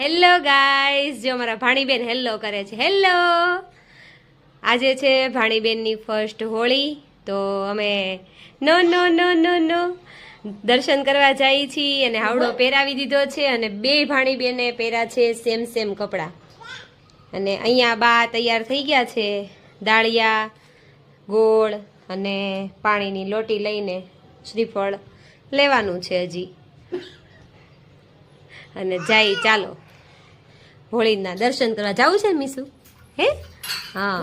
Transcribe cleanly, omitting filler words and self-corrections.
Hello guys, જો મારા ભાણીબેન hello કરે છે. હેલો. આજે છે ભાણીબેનની ફર્સ્ટ હોળી, તો અમે નો નો નો નો નો દર્શન કરવા જઈએ છીએ અને હાવડો પહેરાવી દીધો છે અને બે ભાણીબેને પહેર્યા છે સેમ સેમ કપડાં. અને અહીંયા બા તૈયાર થઈ ગયા છે, દાળિયા, ગોળ અને પાણીની લોટી લઈને શ્રીફળ લેવાનું છે હજી. અને જાય ચાલો હોળીના દર્શન કરવા જવું છે ને મીસુ? હે હા.